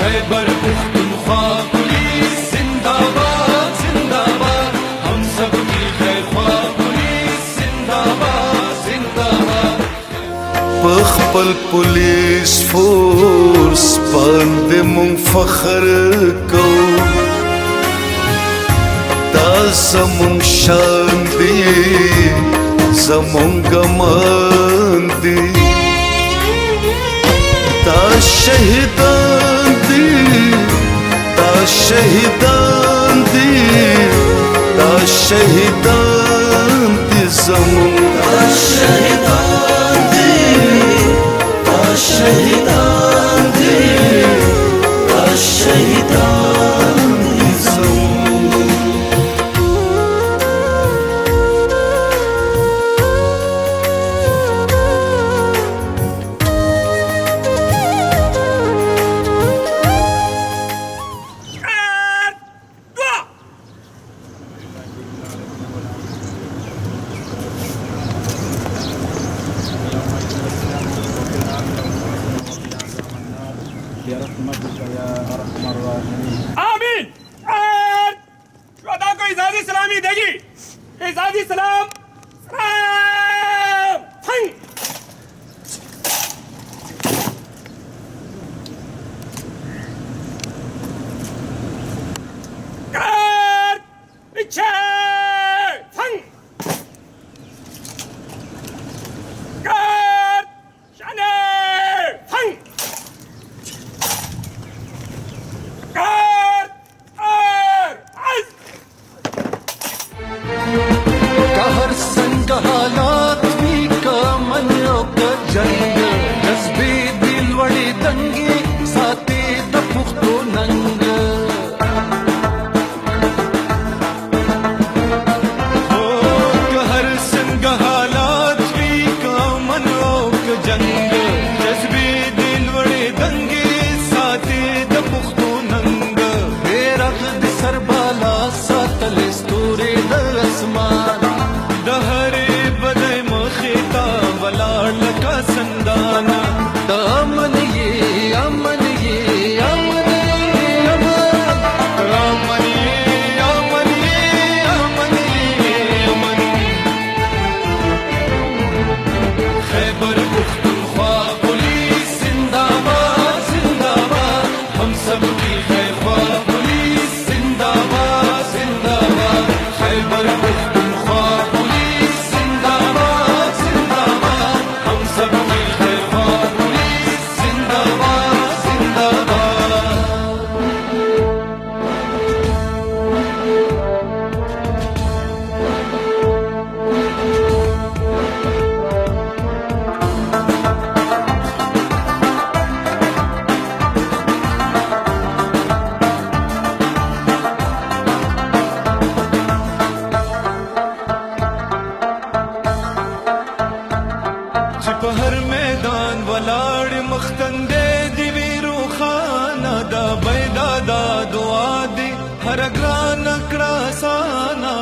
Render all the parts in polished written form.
Khyber Pakhtunkhwa police زندہ باد زندہ باد، ہم سب کی خیر خواہ پولیس زندہ باد زندہ باد. خپل پولیس فورس باندې مونږ فخر کوو، دا زمونږ شان دی زمونږ ګمان دی، دا شهیدان دی دا شهیدان دی دا شهیدان دی زمونږ دا شهیدان دی دا شهیدان دی دا شهیدان دی زمونږ. آمین. شہداء کو اعزازی سلامی دے گی. اعزازی سلام. سلام. پیچھے. حالات بھی کا من کا جنگ جذبی دل وڑی دنگی ساتھی دپختو ننگ ہر سنگ حالات بھی کا من کا جنگ جذبی دل وڑی دنگی ساتھی دپختو ننگ بے رخت سر بالا ساتل استورے در اسمان دہرے بدے مخیتا ولاڑ لکا سندانا دا امن یہ امن یہ امن یہ امن یہ امن یہ امن یہ امن. خیبر پختونخوا پولیس زندہ باد زندہ باد، ہم سب کی خیر خواہ پولیس زندہ باد زندہ باد. خیبر پختونخوا پہر میدان ولاڑ مختندے دی ویرو خانہ دا بیدا دا دعا دی ہر گران اکڑا سانا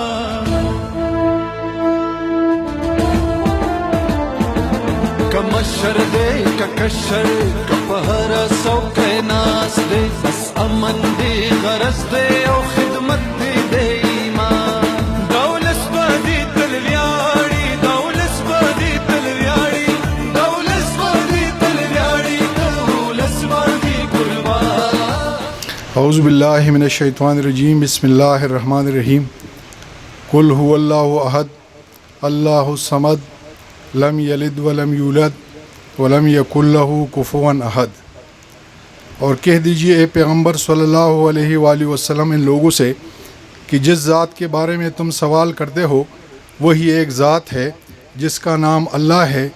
کمشر دے ککشر کپہر سوک ناس دے بس امن دی غرض دے او خدمت دی دے ایمان دولس بادی تلویاڑی دولس بادی تلویاڑی اعوذ باللہ من الشیطان الرجیم بسم اللہ الرحمن الرحیم. قل هو اللہ احد اللہ الصمد لم یلد ولم یولد ولم یکن لہ کفوا احد. اور کہہ دیجئے اے پیغمبر صلی اللہ علیہ وآلہ وسلم ان لوگوں سے کہ جس ذات کے بارے میں تم سوال کرتے ہو وہی ایک ذات ہے جس کا نام اللہ ہے،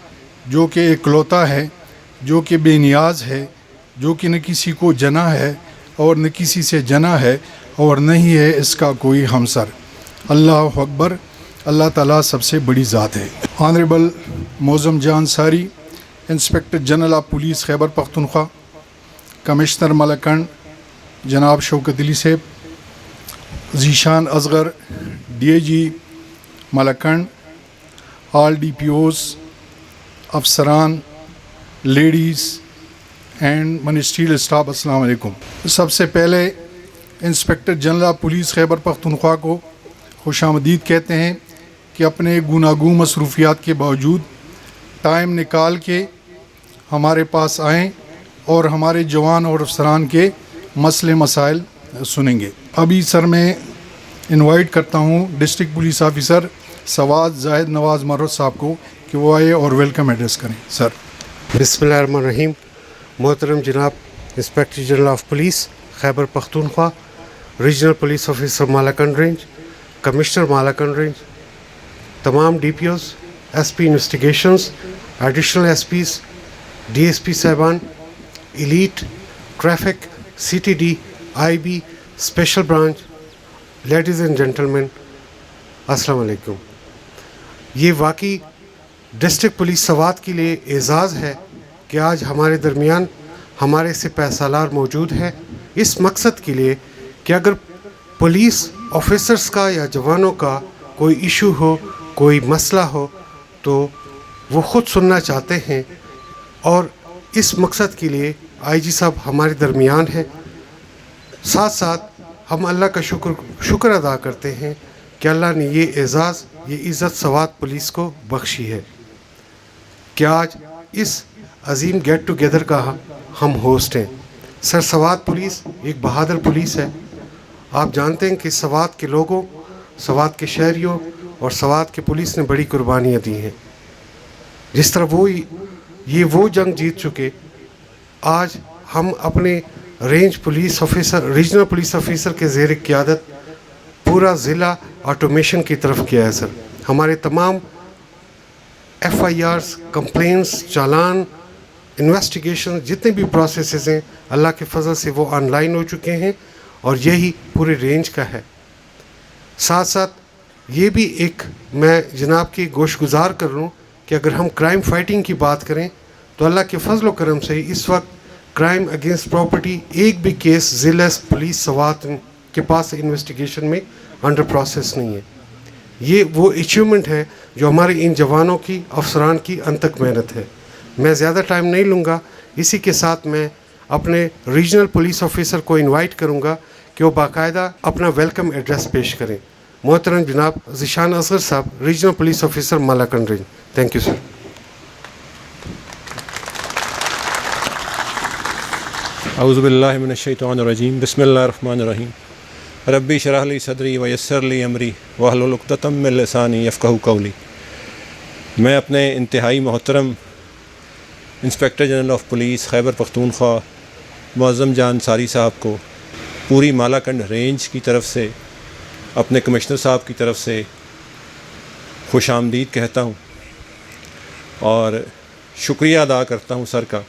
جو کہ اکلوتا ہے، جو کہ بے نیاز ہے، جو کہ نہ کسی کو جنا ہے اور نہ کسی سے جنا ہے اور نہیں ہے اس کا کوئی ہمسر. اللہ اکبر. اللہ تعالیٰ سب سے بڑی ذات ہے. Honourable Moazzam Jan Sari, inspector general of police Khyber Pakhtunkhwa, commissioner Malakand جناب Shaukat Ali sahib, Zeeshan Asghar D I G Malakand, all D P Os, افسران، لیڈیز اینڈ منسٹریل اسٹاف، السلام علیکم. سب سے پہلے inspector general of police Khyber Pakhtunkhwa کو خوش آمدید کہتے ہیں کہ اپنے گوناگوں مصروفیات کے باوجود ٹائم نکال کے ہمارے پاس آئیں اور ہمارے جوان اور افسران کے مسئلے مسائل سنیں گے. ابھی سر میں انوائٹ کرتا ہوں ڈسٹرکٹ پولیس آفیسر سواد زاہد نواز مرود صاحب کو کہ وہ آئے اور ویلکم ایڈریس کریں. سر. بسم اللہ الرحمن الرحیم. محترم جناب inspector general of police Khyber Pakhtunkhwa, regional police officer Malakand range, commissioner Malakand range, تمام D P Os, S P investigations, additional S Ps, D S P صاحبان، elite, traffic, C T D, I B, special branch, ladies and gentlemen, السلام علیکم. یہ واقعی district police Swat کے لیے اعزاز ہے کہ آج ہمارے درمیان ہمارے سپہ سالار موجود ہے اس مقصد کے لیے کہ اگر پولیس آفیسرز کا یا جوانوں کا کوئی ایشو ہو، کوئی مسئلہ ہو تو وہ خود سننا چاہتے ہیں، اور اس مقصد کے لیے آئی جی صاحب ہمارے درمیان ہیں. ساتھ ساتھ ہم اللہ کا شکر ادا کرتے ہیں کہ اللہ نے یہ اعزاز، یہ عزت سوات پولیس کو بخشی ہے کہ آج اس عظیم گیٹ ٹوگیدر کا ہم ہوسٹ ہیں. سر، سوات پولیس ایک بہادر پولیس ہے. آپ جانتے ہیں کہ سوات کے لوگوں، سوات کے شہریوں اور سوات کے پولیس نے بڑی قربانیاں دی ہیں. جس طرح وہ جنگ جیت چکے، آج ہم اپنے range police officer, regional police officer کے زیر قیادت پورا ضلع آٹومیشن کی طرف کیا ہے. سر، ہمارے تمام ایف آئی آرز، کمپلینس، چالان، انویسٹیگیشن، جتنے بھی پروسیسز ہیں اللہ کے فضل سے وہ آن لائن ہو چکے ہیں، اور یہی پورے رینج کا ہے. ساتھ ساتھ یہ بھی ایک میں جناب کی گوش گزار کر لوں کہ اگر ہم کرائم فائٹنگ کی بات کریں تو اللہ کے فضل و کرم سے اس وقت کرائم اگینسٹ پراپرٹی ایک بھی کیس ضلع پولیس سوات کے پاس انویسٹیگیشن میں انڈر پروسیس نہیں ہے. یہ وہ اچیومنٹ ہے جو ہمارے ان جوانوں کی، افسران کی انتھک محنت ہے. میں زیادہ ٹائم نہیں لوں گا. اسی کے ساتھ میں اپنے ریجنل پولیس آفیسر کو انوائٹ کروں گا کہ وہ باقاعدہ اپنا ویلکم ایڈریس پیش کریں. محترم جناب ذیشان اصغر صاحب، regional police officer Malakand range. Thank you sir. اعوذ باللہ من الشیطان الرجیم. بسم اللہ الرحمن الرحیم. ربی اشرح لی صدری ویسر لی امری واحلل عقدۃ من لسانی یفقہوا قولی. میں اپنے انتہائی محترم inspector general of police Khyber Pakhtunkhwa معظم جان انصاری صاحب کو پوری مالاکنڈ رینج کی طرف سے، اپنے کمشنر صاحب کی طرف سے خوش آمدید کہتا ہوں، اور شکریہ ادا کرتا ہوں سر کا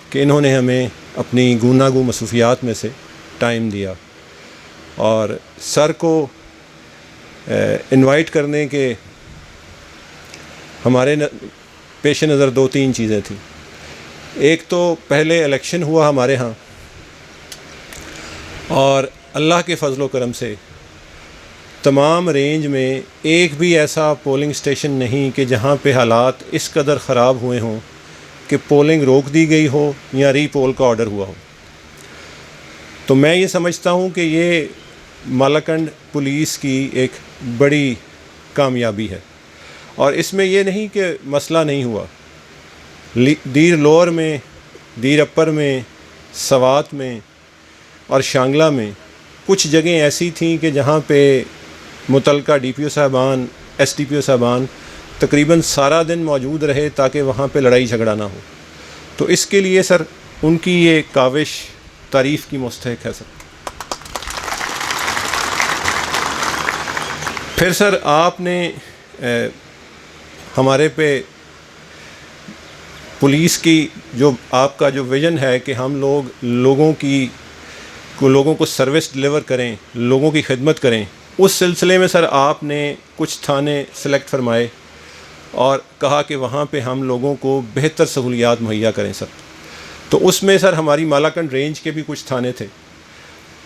کہ انہوں نے ہمیں اپنی گوناگوں مصروفیات میں سے ٹائم دیا. اور سر کو انوائٹ کرنے کے ہمارے پیش نظر 2-3 چیزیں تھیں. ایک تو پہلے الیکشن ہوا ہمارے ہاں، اور اللہ کے فضل و کرم سے تمام رینج میں ایک بھی ایسا پولنگ اسٹیشن نہیں کہ جہاں پہ حالات اس قدر خراب ہوئے ہوں کہ پولنگ روک دی گئی ہو یا ری پول کا آرڈر ہوا ہو. تو میں یہ سمجھتا ہوں کہ یہ مالاکنڈ پولیس کی ایک بڑی کامیابی ہے. اور اس میں یہ نہیں کہ مسئلہ نہیں ہوا. دیر لوور میں، دیر اپر میں، سوات میں اور شانگلہ میں کچھ جگہیں ایسی تھیں کہ جہاں پہ متعلقہ ڈی پی او صاحبان، ایس ڈی پی او صاحبان تقریباً سارا دن موجود رہے تاکہ وہاں پہ لڑائی جھگڑا نہ ہو. تو اس کے لیے سر ان کی یہ کاوش تعریف کی مستحق ہے. سر پھر سر آپ نے ہمارے پہ پولیس کی جو آپ کا جو ویژن ہے کہ ہم لوگوں کو سروس ڈلیور کریں، لوگوں کی خدمت کریں، اس سلسلے میں سر آپ نے کچھ تھانے سلیکٹ فرمائے اور کہا کہ وہاں پہ ہم لوگوں کو بہتر سہولیات مہیا کریں. سر تو اس میں سر ہماری مالاکنڈ رینج کے بھی کچھ تھانے تھے،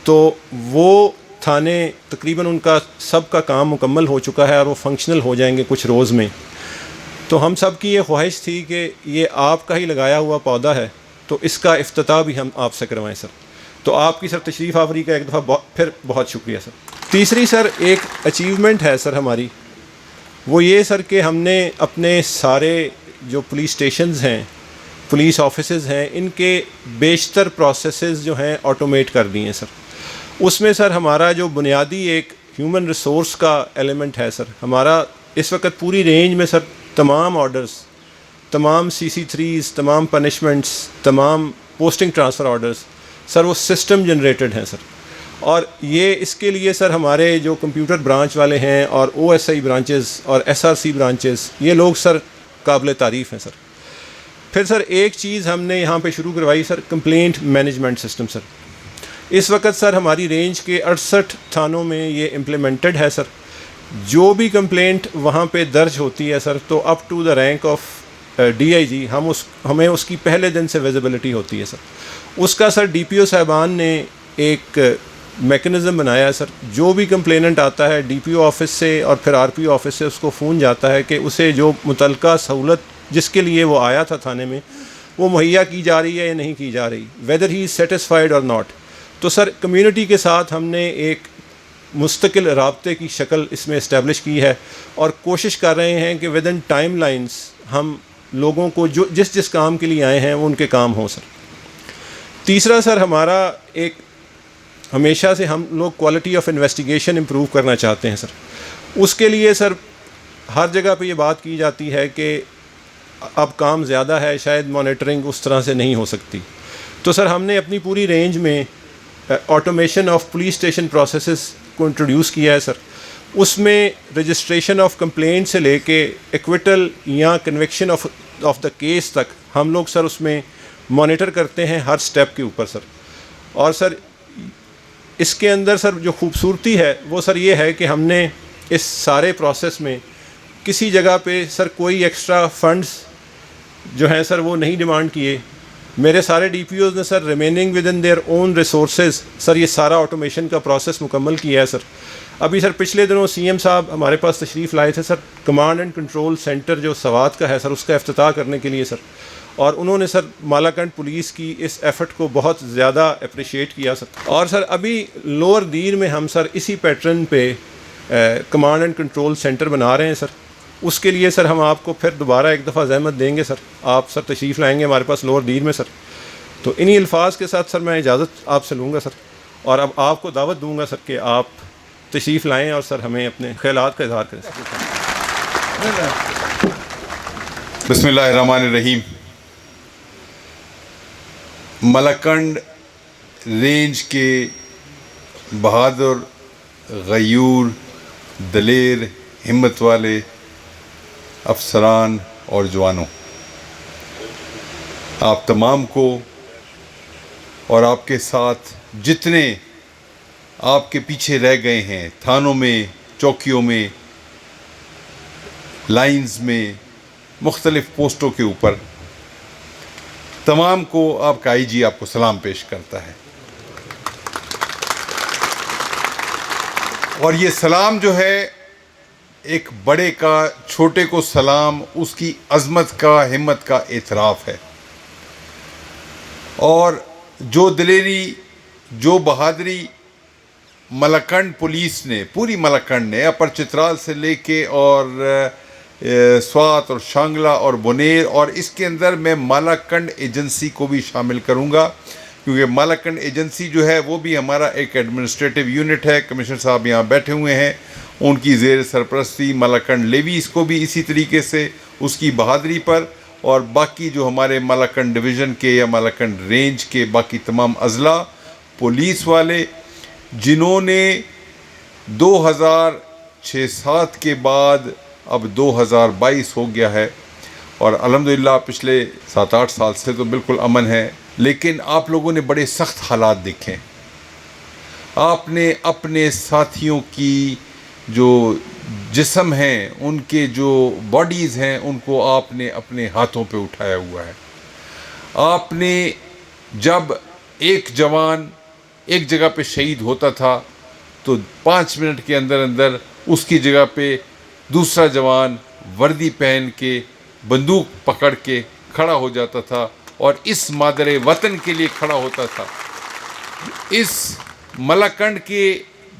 تو وہ تھانے تقریباً ان کا سب کا کام مکمل ہو چکا ہے اور وہ فنکشنل ہو جائیں گے کچھ روز میں. تو ہم سب کی یہ خواہش تھی کہ یہ آپ کا ہی لگایا ہوا پودا ہے تو اس کا افتتاح بھی ہم آپ سے کروائیں سر. تو آپ کی سر تشریف آوری کا ایک دفعہ پھر بہت شکریہ سر. تیسری سر ایک اچیومنٹ ہے سر ہماری، وہ یہ سر کہ ہم نے اپنے سارے جو پولیس اسٹیشنز ہیں، پولیس آفیسز ہیں، ان کے بیشتر پروسیسز جو ہیں آٹومیٹ کر دی ہیں سر. اس میں سر ہمارا جو بنیادی ایک ہیومن ریسورس کا ایلیمنٹ ہے سر، ہمارا اس وقت پوری رینج میں سر تمام آرڈرز، تمام CC3s، تمام پنشمنٹس، تمام پوسٹنگ ٹرانسفر آرڈرز سر وہ سسٹم جنریٹڈ ہیں سر. اور یہ اس کے لیے سر ہمارے جو کمپیوٹر برانچ والے ہیں اور OSI برانچز اور SRC برانچز، یہ لوگ سر قابل تعریف ہیں سر. پھر سر ایک چیز ہم نے یہاں پہ شروع کروائی سر، کمپلینٹ مینجمنٹ سسٹم سر. اس وقت سر ہماری رینج کے 68 تھانوں میں یہ امپلیمنٹڈ ہے سر. جو بھی کمپلینٹ وہاں پہ درج ہوتی ہے سر تو up to the rank of DIG ہمیں اس کی پہلے دن سے ویزیبلٹی ہوتی ہے سر. اس کا سر DPO صاحبان نے ایک میکنزم بنایا ہے سر. جو بھی کمپلیننٹ آتا ہے DPO آفس سے اور پھر RPO آفس سے اس کو فون جاتا ہے کہ اسے جو متعلقہ سہولت جس کے لیے وہ آیا تھا تھانے میں وہ مہیا کی جا رہی ہے یا نہیں کی جا رہی، ویدر ہی از سیٹسفائیڈ اور ناٹ. تو سر کمیونٹی کے ساتھ ہم نے ایک مستقل رابطے کی شکل اس میں اسٹیبلش کی ہے اور کوشش کر رہے ہیں کہ ود ان ٹائم لائنس ہم لوگوں کو جو جس کام کے لیے آئے ہیں وہ ان کے کام ہوں سر. تیسرا سر ہمارا ایک ہمیشہ سے ہم لوگ کوالٹی آف انویسٹیگیشن امپروو کرنا چاہتے ہیں سر. اس کے لیے سر ہر جگہ پہ یہ بات کی جاتی ہے کہ اب کام زیادہ ہے، شاید مانیٹرنگ اس طرح سے نہیں ہو سکتی. تو سر ہم نے اپنی پوری رینج میں automation of police station processes کو انٹروڈیوس کیا ہے سر. اس میں رجسٹریشن آف کمپلینٹ سے لے کے ایکویٹل یا کنوکشن آف دا کیس تک ہم لوگ سر اس میں مانیٹر کرتے ہیں ہر سٹیپ کے اوپر سر. اور سر اس کے اندر سر جو خوبصورتی ہے وہ سر یہ ہے کہ ہم نے اس سارے پروسیس میں کسی جگہ پہ سر کوئی ایکسٹرا فنڈز جو ہیں سر وہ نہیں ڈیمانڈ کیے. میرے سارے DPOs نے sir remaining with in their own resources sir یہ سارا آٹومیشن کا پروسیس مکمل کیا ہے سر. ابھی سر پچھلے دنوں CM صاحب ہمارے پاس تشریف لائے تھے سر کمانڈ اینڈ کنٹرول سینٹر جو سوات کا ہے سر اس کا افتتاح کرنے کے لیے سر. اور انہوں نے سر مالاکنڈ پولیس کی اس ایفرٹ کو بہت زیادہ اپریشیٹ کیا سر. اور سر ابھی لوور دیر میں ہم سر اسی پیٹرن پہ کمانڈ اینڈ کنٹرول سینٹر بنا رہے ہیں سر. اس کے لیے سر ہم آپ کو پھر دوبارہ ایک دفعہ زحمت دیں گے سر. آپ سر تشریف لائیں گے ہمارے پاس لوور دیر میں سر. تو انہی الفاظ کے ساتھ سر میں اجازت آپ سے لوں گا سر اور اب آپ کو دعوت دوں گا سر کہ آپ تشریف لائیں اور سر ہمیں اپنے خیالات کا اظہار کریں سر. بسم اللہ الرحمن الرحیم. مالاکنڈ رینج کے بہادر، غیور، دلیر، ہمت والے افسران اور جوانوں، آپ تمام کو اور آپ کے ساتھ جتنے آپ کے پیچھے رہ گئے ہیں تھانوں میں، چوکیوں میں، لائنز میں، مختلف پوسٹوں کے اوپر، تمام کو آپ کا IG آپ کو سلام پیش کرتا ہے. اور یہ سلام جو ہے ایک بڑے کا چھوٹے کو سلام، اس کی عظمت کا، ہمت کا اعتراف ہے. اور جو دلیری، جو بہادری مالاکنڈ پولیس نے، پوری مالاکنڈ نے، اپر چترال سے لے کے اور سوات اور شانگلہ اور بونیر، اور اس کے اندر میں مالاکنڈ ایجنسی کو بھی شامل کروں گا کیونکہ مالاکنڈ ایجنسی جو ہے وہ بھی ہمارا ایک ایڈمنسٹریٹو یونٹ ہے. کمشنر صاحب یہاں بیٹھے ہوئے ہیں، ان کی زیر سرپرستی مالاکنڈ لیویز کو بھی اسی طریقے سے اس کی بہادری پر، اور باقی جو ہمارے مالاکنڈ ڈویژن کے یا مالاکنڈ رینج کے باقی تمام اضلاع پولیس والے جنہوں نے 2006-07 کے بعد اب 2022 ہو گیا ہے اور الحمدللہ پچھلے 7-8 سال سے تو بالکل امن ہے، لیکن آپ لوگوں نے بڑے سخت حالات دیکھیں. آپ نے اپنے ساتھیوں کی جو جسم ہیں، ان کے جو باڈیز ہیں، ان کو آپ نے اپنے ہاتھوں پہ اٹھایا ہوا ہے. آپ نے جب ایک جوان ایک جگہ پہ شہید ہوتا تھا تو 5 منٹ کے اندر اندر اس کی جگہ پہ دوسرا جوان وردی پہن کے بندوق پکڑ کے کھڑا ہو جاتا تھا اور اس مادر وطن کے لیے کھڑا ہوتا تھا، اس ملاکنڈ کے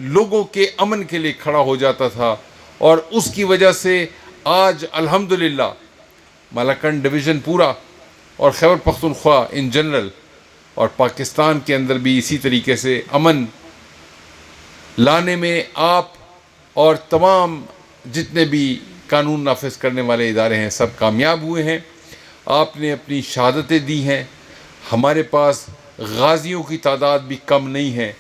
لوگوں کے امن کے لیے کھڑا ہو جاتا تھا، اور اس کی وجہ سے آج الحمدللہ ملاکنڈ ڈویژن پورا اور خیبر پختونخوا ان جنرل اور پاکستان کے اندر بھی اسی طریقے سے امن لانے میں آپ اور تمام جتنے بھی قانون نافذ کرنے والے ادارے ہیں سب کامیاب ہوئے ہیں۔ آپ نے اپنی شہادتیں دی ہیں۔ ہمارے پاس غازیوں کی تعداد بھی کم نہیں ہے،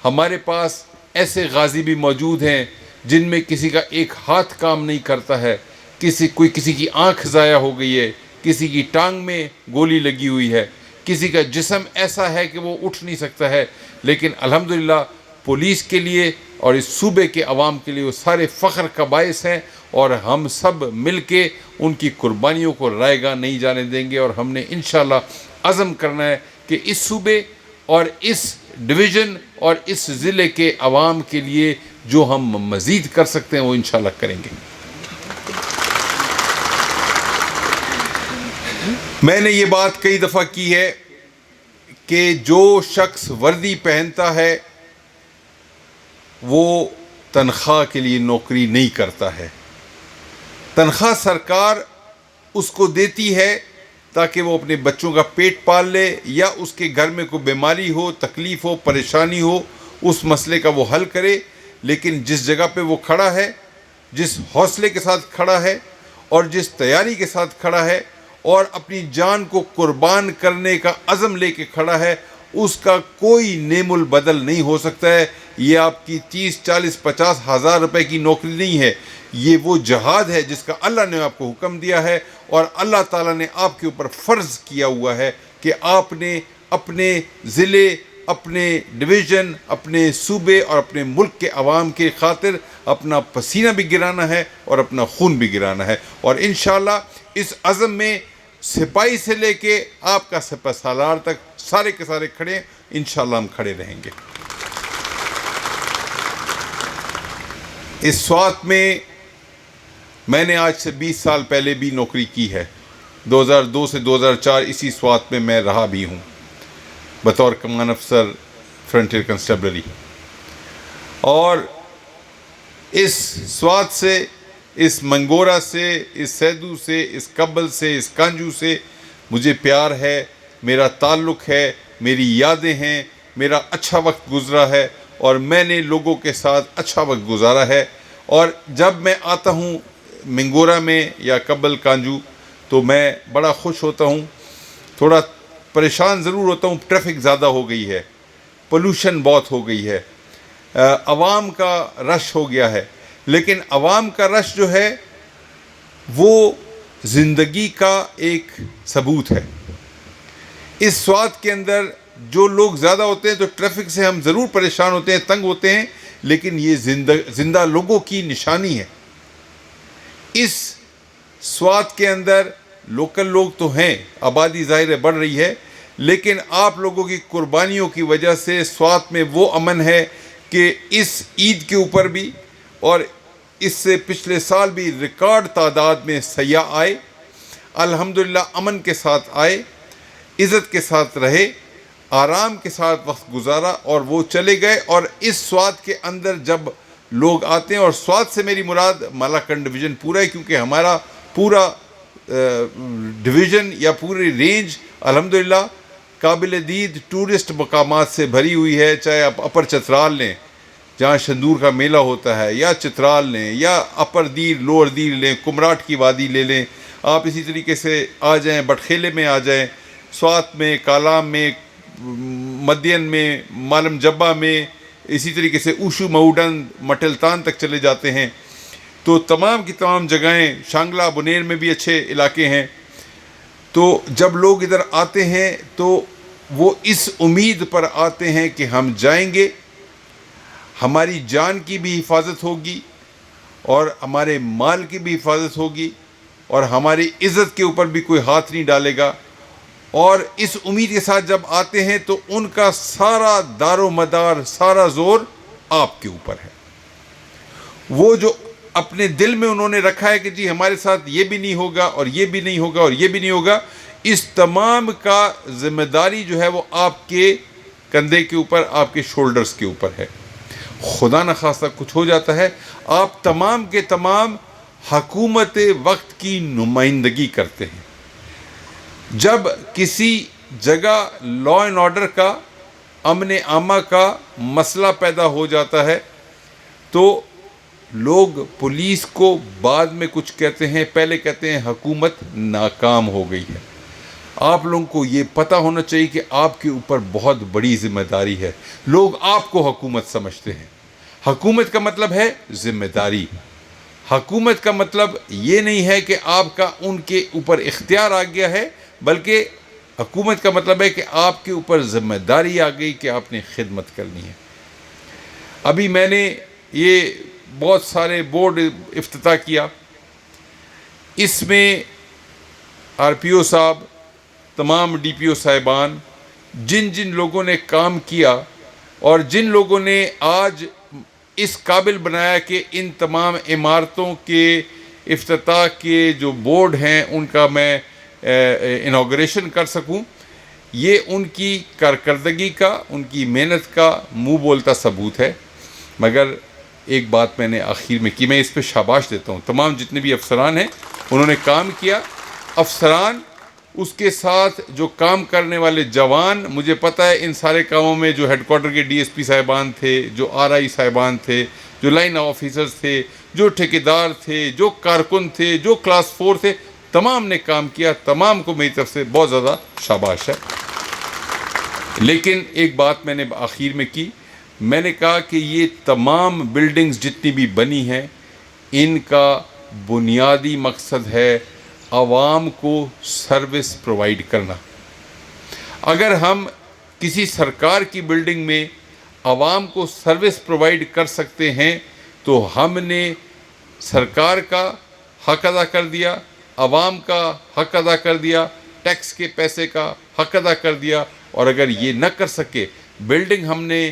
ہمارے پاس ایسے غازی بھی موجود ہیں جن میں کسی کا ایک ہاتھ کام نہیں کرتا ہے، کسی کی آنکھ ضائع ہو گئی ہے، کسی کی ٹانگ میں گولی لگی ہوئی ہے، کسی کا جسم ایسا ہے کہ وہ اٹھ نہیں سکتا ہے، لیکن الحمدللہ پولیس کے لیے اور اس صوبے کے عوام کے لیے وہ سارے فخر کا باعث ہیں، اور ہم سب مل کے ان کی قربانیوں کو رائے گاہ نہیں جانے دیں گے، اور ہم نے انشاءاللہ عزم کرنا ہے کہ اس صوبے اور اس ڈویژن اور اس ضلع کے عوام کے لیے جو ہم مزید کر سکتے ہیں وہ انشاءاللہ کریں گے۔ میں نے یہ بات کئی دفعہ کی ہے کہ جو شخص وردی پہنتا ہے وہ تنخواہ کے لیے نوکری نہیں کرتا ہے، تنخواہ سرکار اس کو دیتی ہے تاکہ وہ اپنے بچوں کا پیٹ پال لے، یا اس کے گھر میں کوئی بیماری ہو، تکلیف ہو، پریشانی ہو، اس مسئلے کا وہ حل کرے۔ لیکن جس جگہ پہ وہ کھڑا ہے، جس حوصلے کے ساتھ کھڑا ہے اور جس تیاری کے ساتھ کھڑا ہے اور اپنی جان کو قربان کرنے کا عزم لے کے کھڑا ہے، اس کا کوئی نیم البدل نہیں ہو سکتا ہے۔ یہ آپ کی 30، 40، 50 ہزار روپے کی نوکری نہیں ہے، یہ وہ جہاد ہے جس کا اللہ نے آپ کو حکم دیا ہے، اور اللہ تعالیٰ نے آپ کے اوپر فرض کیا ہوا ہے کہ آپ نے اپنے ضلع، اپنے ڈویژن، اپنے صوبے اور اپنے ملک کے عوام کے خاطر اپنا پسینہ بھی گرانا ہے اور اپنا خون بھی گرانا ہے، اور انشاءاللہ اس عزم میں سپاہی سے لے کے آپ کا سپہ سالار تک سارے کے سارے کھڑے ہیں، انشاءاللہ ہم کھڑے رہیں گے۔ اس سوات میں نے آج سے 20 سال پہلے بھی نوکری کی ہے، 2002 سے 2004 اسی سوات میں رہا بھی ہوں بطور کمان افسر فرنٹیئر کنسٹیبلری، اور اس سوات سے، اس منگورا سے، اس سیدو سے، اس کبل سے، اس کانجو سے مجھے پیار ہے، میرا تعلق ہے، میری یادیں ہیں، میرا اچھا وقت گزرا ہے، اور میں نے لوگوں کے ساتھ اچھا وقت گزارا ہے۔ اور جب میں آتا ہوں منگورا میں یا کبل کانجو تو میں بڑا خوش ہوتا ہوں، تھوڑا پریشان ضرور ہوتا ہوں، ٹریفک زیادہ ہو گئی ہے، پولوشن بہت ہو گئی ہے، عوام کا رش ہو گیا ہے، لیکن عوام کا رش جو ہے وہ زندگی کا ایک ثبوت ہے۔ اس سوات کے اندر جو لوگ زیادہ ہوتے ہیں تو ٹریفک سے ہم ضرور پریشان ہوتے ہیں، تنگ ہوتے ہیں، لیکن یہ زندہ لوگوں کی نشانی ہے۔ اس سوات کے اندر لوکل لوگ تو ہیں، آبادی ظاہر ہے بڑھ رہی ہے، لیکن آپ لوگوں کی قربانیوں کی وجہ سے سوات میں وہ امن ہے کہ اس عید کے اوپر بھی اور اس سے پچھلے سال بھی ریکارڈ تعداد میں سیاح آئے، الحمدللہ امن کے ساتھ آئے، عزت کے ساتھ رہے، آرام کے ساتھ وقت گزارا اور وہ چلے گئے۔ اور اس سوات کے اندر جب لوگ آتے ہیں، اور سوات سے میری مراد مالاکنڈ ڈویژن پورا ہے، کیونکہ ہمارا پورا ڈویژن یا پوری رینج الحمدللہ قابل دید ٹورسٹ مقامات سے بھری ہوئی ہے، چاہے آپ اپر چترال لیں جہاں شندور کا میلہ ہوتا ہے، یا چترال لیں، یا اپر دیر لوور دیر لیں، کمراٹ کی وادی لے لیں، آپ اسی طریقے سے آ جائیں بٹخیلے میں آ جائیں، سوات میں، کالام میں، مدین میں، مالم جبہ میں، اسی طریقے سے اوشو مہوڈن مٹلتان تک چلے جاتے ہیں، تو تمام کی تمام جگہیں، شانگلہ بنیر میں بھی اچھے علاقے ہیں۔ تو جب لوگ ادھر آتے ہیں تو وہ اس امید پر آتے ہیں کہ ہم جائیں گے، ہماری جان کی بھی حفاظت ہوگی اور ہمارے مال کی بھی حفاظت ہوگی اور ہماری عزت کے اوپر بھی کوئی ہاتھ نہیں ڈالے گا، اور اس امید کے ساتھ جب آتے ہیں تو ان کا سارا دار و مدار، سارا زور آپ کے اوپر ہے۔ وہ جو اپنے دل میں انہوں نے رکھا ہے کہ جی ہمارے ساتھ یہ بھی نہیں ہوگا اور یہ بھی نہیں ہوگا اور یہ بھی نہیں ہوگا، اس تمام کا ذمہ داری جو ہے وہ آپ کے کندھے کے اوپر، آپ کے شولڈرز کے اوپر ہے. خدا نخواستہ کچھ ہو جاتا ہے، آپ تمام کے تمام حکومت وقت کی نمائندگی کرتے ہیں. جب کسی جگہ لا اینڈ آرڈر کا، امن عامہ کا مسئلہ پیدا ہو جاتا ہے تو لوگ پولیس کو بعد میں کچھ کہتے ہیں، پہلے کہتے ہیں حکومت ناکام ہو گئی ہے. آپ لوگوں کو یہ پتہ ہونا چاہیے کہ آپ کے اوپر بہت بڑی ذمہ داری ہے. لوگ آپ کو حکومت سمجھتے ہیں. حکومت کا مطلب ہے ذمہ داری. حکومت کا مطلب یہ نہیں ہے کہ آپ کا ان کے اوپر اختیار آ گیا ہے، بلکہ حکومت کا مطلب ہے کہ آپ کے اوپر ذمہ داری آ گئی کہ آپ نے خدمت کرنی ہے. ابھی میں نے یہ بہت سارے بورڈ افتتاح کیا. اس میں آر پی او صاحب، تمام ڈی پی او صاحبان، جن جن لوگوں نے کام کیا اور جن لوگوں نے آج اس قابل بنایا کہ ان تمام عمارتوں کے افتتاح کے جو بورڈ ہیں ان کا میں انوگریشن کر سکوں، یہ ان کی کارکردگی کا، ان کی محنت کا منہ بولتا ثبوت ہے. مگر ایک بات میں نے آخر میں کی، میں اس پہ شاباش دیتا ہوں. تمام جتنے بھی افسران ہیں انہوں نے کام کیا. افسران، اس کے ساتھ جو کام کرنے والے جوان، مجھے پتہ ہے ان سارے کاموں میں جو ہیڈ کوارٹر کے ڈی ایس پی صاحبان تھے، جو آر آئی صاحبان تھے، جو لائن آفیسرز تھے، جو ٹھیکیدار تھے، جو کارکن تھے، جو کلاس 4 تھے، تمام نے کام کیا. تمام کو میری طرف سے بہت زیادہ شاباش ہے. لیکن ایک بات میں نے آخر میں کی، میں نے کہا کہ یہ تمام بلڈنگز جتنی بھی بنی ہیں ان کا بنیادی مقصد ہے عوام کو سروس پرووائڈ کرنا. اگر ہم کسی سرکار کی بلڈنگ میں عوام کو سروس پرووائڈ کر سکتے ہیں تو ہم نے سرکار کا حق ادا کر دیا، عوام کا حق ادا کر دیا، ٹیکس کے پیسے کا حق ادا کر دیا. اور اگر یہ نہ کر سکے، بلڈنگ ہم نے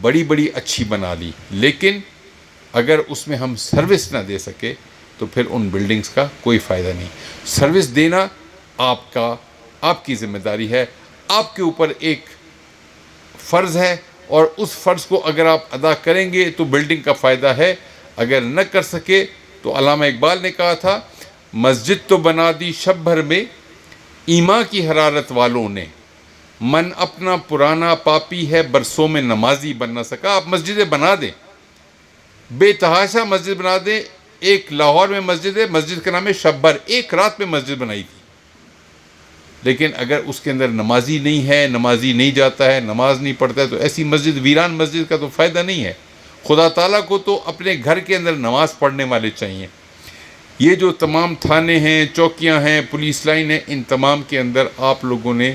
بڑی بڑی اچھی بنا لی، لیکن اگر اس میں ہم سروس نہ دے سکے تو پھر ان بلڈنگز کا کوئی فائدہ نہیں. سروس دینا آپ کی ذمہ داری ہے، آپ کے اوپر ایک فرض ہے، اور اس فرض کو اگر آپ ادا کریں گے تو بلڈنگ کا فائدہ ہے. اگر نہ کر سکے تو علامہ اقبال نے کہا تھا، مسجد تو بنا دی شب بھر میں ایمان کی حرارت والوں نے، من اپنا پرانا پاپی ہے برسوں میں نمازی بن نہ سکا. آپ مسجدیں بنا دیں، بے تحاشا مسجد بنا دیں. ایک لاہور میں مسجد ہے، مسجد کا نام ہے شبر، ایک رات میں مسجد بنائی تھی. لیکن اگر اس کے اندر نمازی نہیں ہے، نمازی نہیں جاتا ہے، نماز نہیں پڑھتا ہے، تو ایسی مسجد، ویران مسجد کا تو فائدہ نہیں ہے. خدا تعالیٰ کو تو اپنے گھر کے اندر نماز پڑھنے والے چاہیے. یہ جو تمام تھانے ہیں، چوکیاں ہیں، پولیس لائن ہے، ان تمام کے اندر آپ لوگوں نے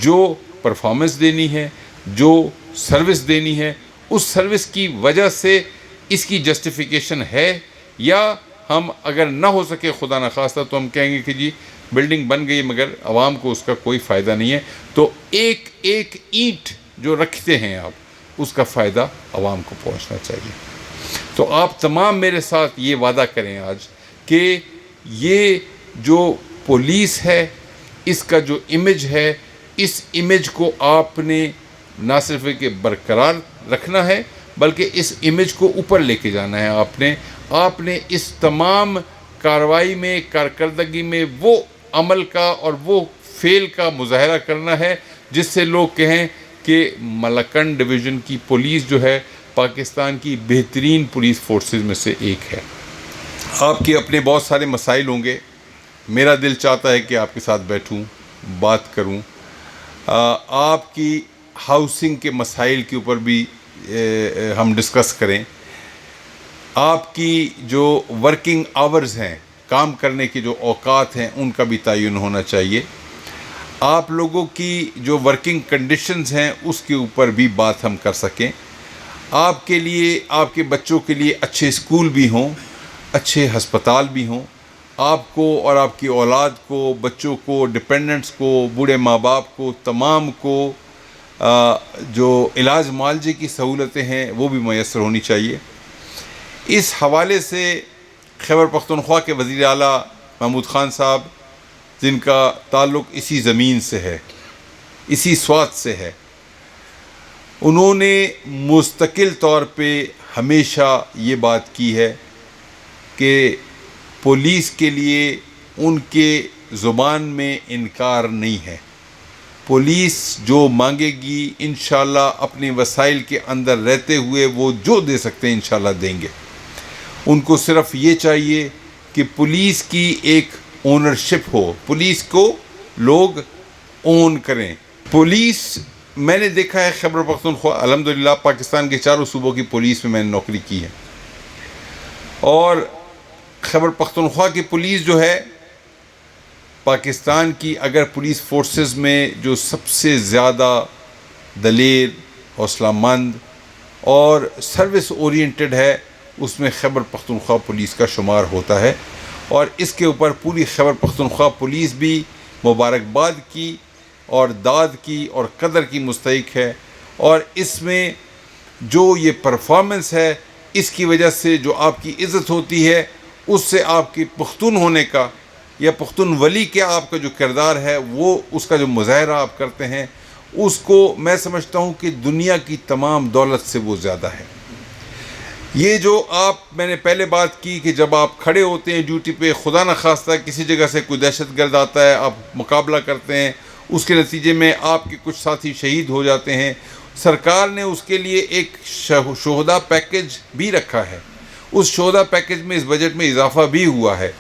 جو پرفارمنس دینی ہے، جو سروس دینی ہے، اس سروس کی وجہ سے اس کی جسٹیفیکیشن ہے. یا ہم اگر نہ ہو سکے خدا نخواستہ تو ہم کہیں گے کہ جی بلڈنگ بن گئی مگر عوام کو اس کا کوئی فائدہ نہیں ہے، تو ایک ایک اینٹ جو رکھتے ہیں آپ، اس کا فائدہ عوام کو پہنچنا چاہیے. تو آپ تمام میرے ساتھ یہ وعدہ کریں آج کہ یہ جو پولیس ہے، اس کا جو امیج ہے، اس امیج کو آپ نے نہ صرف کہ برقرار رکھنا ہے بلکہ اس امیج کو اوپر لے کے جانا ہے. آپ نے اس تمام کارروائی میں، کارکردگی میں وہ عمل کا اور وہ فعل کا مظاہرہ کرنا ہے جس سے لوگ کہیں کہ ملاکنڈ ڈویژن کی پولیس جو ہے پاکستان کی بہترین پولیس فورسز میں سے ایک ہے. آپ کے اپنے بہت سارے مسائل ہوں گے. میرا دل چاہتا ہے کہ آپ کے ساتھ بیٹھوں، بات کروں. آپ کی ہاؤسنگ کے مسائل کے اوپر بھی ہم ڈسکس کریں. آپ کی جو ورکنگ آورز ہیں، کام کرنے کے جو اوقات ہیں، ان کا بھی تعین ہونا چاہیے. آپ لوگوں کی جو ورکنگ کنڈیشنز ہیں اس کے اوپر بھی بات ہم کر سکیں. آپ کے لیے، آپ کے بچوں کے لیے اچھے اسکول بھی ہوں، اچھے ہسپتال بھی ہوں. آپ کو اور آپ کی اولاد کو، بچوں کو، ڈپینڈنٹس کو، بوڑھے ماں باپ کو، تمام کو جو علاج معالجے کی سہولتیں ہیں وہ بھی میسر ہونی چاہیے. اس حوالے سے خیبر پختونخوا کے وزیر اعلیٰ محمود خان صاحب جن کا تعلق اسی زمین سے ہے، اسی سوات سے ہے، انہوں نے مستقل طور پہ ہمیشہ یہ بات کی ہے کہ پولیس کے لیے ان کے زبان میں انکار نہیں ہے. پولیس جو مانگے گی انشاءاللہ اپنے وسائل کے اندر رہتے ہوئے وہ جو دے سکتے ہیں انشاءاللہ دیں گے. ان کو صرف یہ چاہیے کہ پولیس کی ایک اونرشپ ہو، پولیس کو لوگ اون کریں. پولیس میں نے دیکھا ہے خیبر پختونخوا، الحمدللہ پاکستان کے چاروں صوبوں کی پولیس میں نے نوکری کی ہے، اور خیبر پختونخوا کی پولیس جو ہے پاکستان کی اگر پولیس فورسز میں جو سب سے زیادہ دلیر، حوصلہ مند اور سروس اورینٹڈ ہے اس میں خیبر پختونخوا پولیس کا شمار ہوتا ہے. اور اس کے اوپر پوری خیبر پختونخوا پولیس بھی مبارکباد کی اور داد کی اور قدر کی مستحق ہے. اور اس میں جو یہ پرفارمنس ہے اس کی وجہ سے جو آپ کی عزت ہوتی ہے، اس سے آپ کی پختون ہونے کا یا پختون ولی کے آپ کا جو کردار ہے وہ اس کا جو مظاہرہ آپ کرتے ہیں، اس کو میں سمجھتا ہوں کہ دنیا کی تمام دولت سے وہ زیادہ ہے. یہ جو میں نے پہلے بات کی کہ جب آپ کھڑے ہوتے ہیں ڈیوٹی پہ، خدا نخواستہ کسی جگہ سے کوئی دہشت گرد آتا ہے، آپ مقابلہ کرتے ہیں، اس کے نتیجے میں آپ کے کچھ ساتھی شہید ہو جاتے ہیں. سرکار نے اس کے لیے ایک شہداء پیکج بھی رکھا ہے. اس شہداء پیکج میں اس بجٹ میں اضافہ بھی ہوا ہے.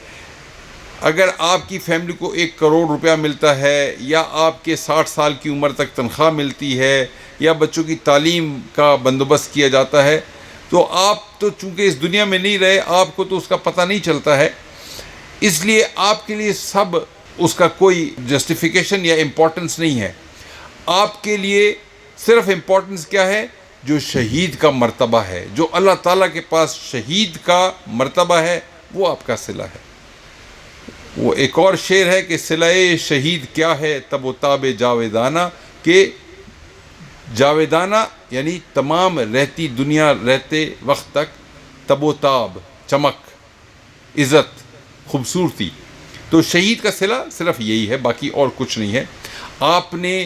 اگر آپ کی فیملی کو 1 کروڑ روپیہ ملتا ہے، یا آپ کے 60 سال کی عمر تک تنخواہ ملتی ہے، یا بچوں کی تعلیم کا بندوبست کیا جاتا ہے، تو آپ تو چونکہ اس دنیا میں نہیں رہے، آپ کو تو اس کا پتہ نہیں چلتا ہے. اس لیے آپ کے لیے سب اس کا کوئی جسٹیفیکیشن یا امپورٹنس نہیں ہے. آپ کے لیے صرف امپورٹنس کیا ہے؟ جو شہید کا مرتبہ ہے، جو اللہ تعالیٰ کے پاس شہید کا مرتبہ ہے، وہ آپ کا صلہ ہے. وہ ایک اور شعر ہے کہ صلہ شہید کیا ہے تب و تاب جاویدانہ، کہ جاویدانہ یعنی تمام رہتی دنیا رہتے وقت تک، تب و تاب چمک، عزت، خوبصورتی. تو شہید کا صلہ صرف یہی ہے، باقی اور کچھ نہیں ہے. آپ نے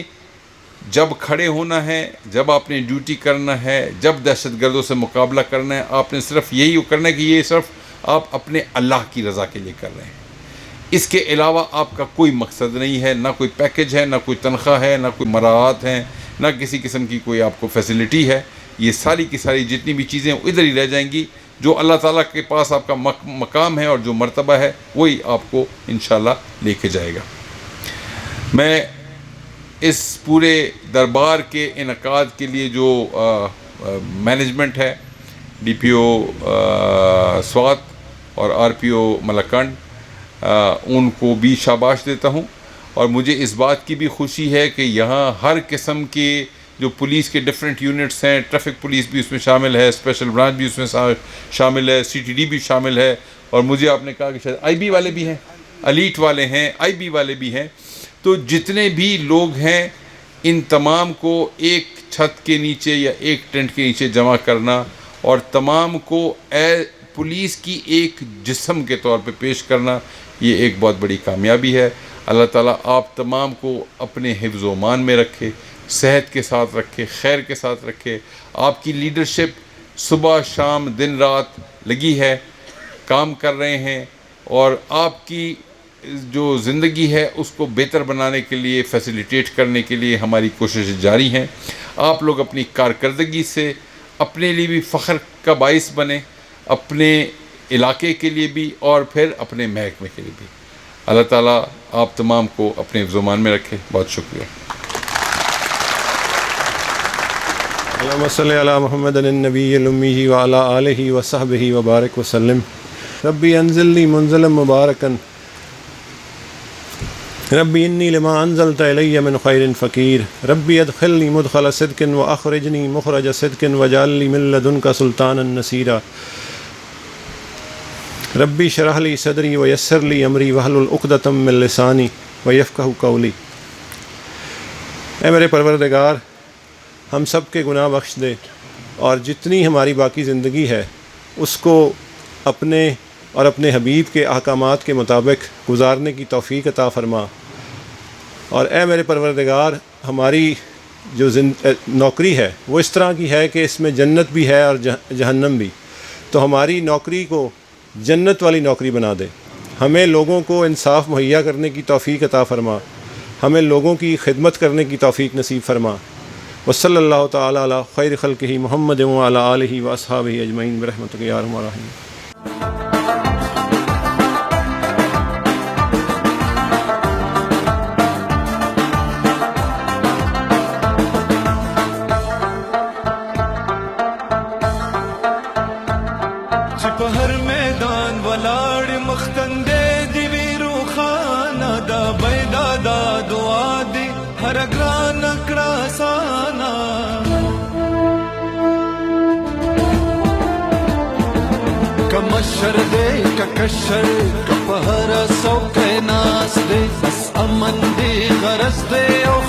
جب کھڑے ہونا ہے، جب آپ نے ڈیوٹی کرنا ہے، جب دہشت گردوں سے مقابلہ کرنا ہے، آپ نے صرف یہی کرنا ہے کہ یہ صرف آپ اپنے اللہ کی رضا کے لیے کر رہے ہیں. اس کے علاوہ آپ کا کوئی مقصد نہیں ہے، نہ کوئی پیکج ہے، نہ کوئی تنخواہ ہے، نہ کوئی مراعات ہیں، نہ کسی قسم کی کوئی آپ کو فیسلٹی ہے. یہ ساری کی ساری جتنی بھی چیزیں ادھر ہی رہ جائیں گی. جو اللہ تعالیٰ کے پاس آپ کا مقام ہے اور جو مرتبہ ہے وہی آپ کو انشاءاللہ لے کے جائے گا. میں اس پورے دربار کے انعقاد کے لیے جو مینجمنٹ ہے، ڈی پی او سوات اور آر پی او ملکنڈ، ان کو بھی شاباش دیتا ہوں. اور مجھے اس بات کی بھی خوشی ہے کہ یہاں ہر قسم کے جو پولیس کے ڈفرینٹ یونٹس ہیں، ٹریفک پولیس بھی اس میں شامل ہے، اسپیشل برانچ بھی اس میں شامل ہے، سی ٹی ڈی بھی شامل ہے، اور مجھے آپ نے کہا کہ شاید آئی بی والے بھی ہیں، ایلیٹ والے ہیں، آئی بی والے بھی ہیں. تو جتنے بھی لوگ ہیں ان تمام کو ایک چھت کے نیچے یا ایک ٹینٹ کے نیچے جمع کرنا اور تمام کو پولیس کی ایک جسم کے طور پہ پیش کرنا، یہ ایک بہت بڑی کامیابی ہے. اللہ تعالیٰ آپ تمام کو اپنے حفظ و امان میں رکھے، صحت کے ساتھ رکھے، خیر کے ساتھ رکھے. آپ کی لیڈرشپ صبح شام دن رات لگی ہے، کام کر رہے ہیں، اور آپ کی جو زندگی ہے اس کو بہتر بنانے کے لیے، فیسیلیٹیٹ کرنے کے لیے ہماری کوششیں جاری ہیں. آپ لوگ اپنی کارکردگی سے اپنے لیے بھی فخر کا باعث بنیں، اپنے علاقے کے لیے بھی اور پھر اپنے محکمے کے لیے بھی. اللہ تعالیٰ آپ تمام کو اپنے حفظ و امان میں رکھے. بہت شکریہ. اللہم صلی علی محمد النبی الامی وعلی آلہ وصحبہ وبارک وسلم. ربی انزلنی منزلا مبارکا، ربی انی لما انزلت الی من خیر فقیر، ربی ادخلنی مدخل صدق واخرجنی مخرج صدق واجعل لی من لدنک سلطانا نصیرا. ربی شرح لی صدری ویسر لی امری واحلل عقدۃ من لسانی ویفقہوا قولی. اے میرے پروردگار، ہم سب کے گناہ بخش دے، اور جتنی ہماری باقی زندگی ہے اس کو اپنے اور اپنے حبیب کے احکامات کے مطابق گزارنے کی توفیق عطا فرما۔ اور اے میرے پروردگار، ہماری جو نوکری ہے وہ اس طرح کی ہے کہ اس میں جنت بھی ہے اور جہنم بھی، تو ہماری نوکری کو جنت والی نوکری بنا دے۔ ہمیں لوگوں کو انصاف مہیا کرنے کی توفیق عطا فرما، ہمیں لوگوں کی خدمت کرنے کی توفیق نصیب فرما۔ وصلی اللہ تعالی علی خیر خلقہ محمد وعلی آلہ واصحابہ اجمعین برحمتک یا ارحم الراحمین۔ ہر میدان ولاړ مختندې دی ویرو خانه دا بیدا دا دعا دی هر ګران کړه سانا کمشر دې ککشر کپهر سو کې ناس دې بس امن دی غرض دې او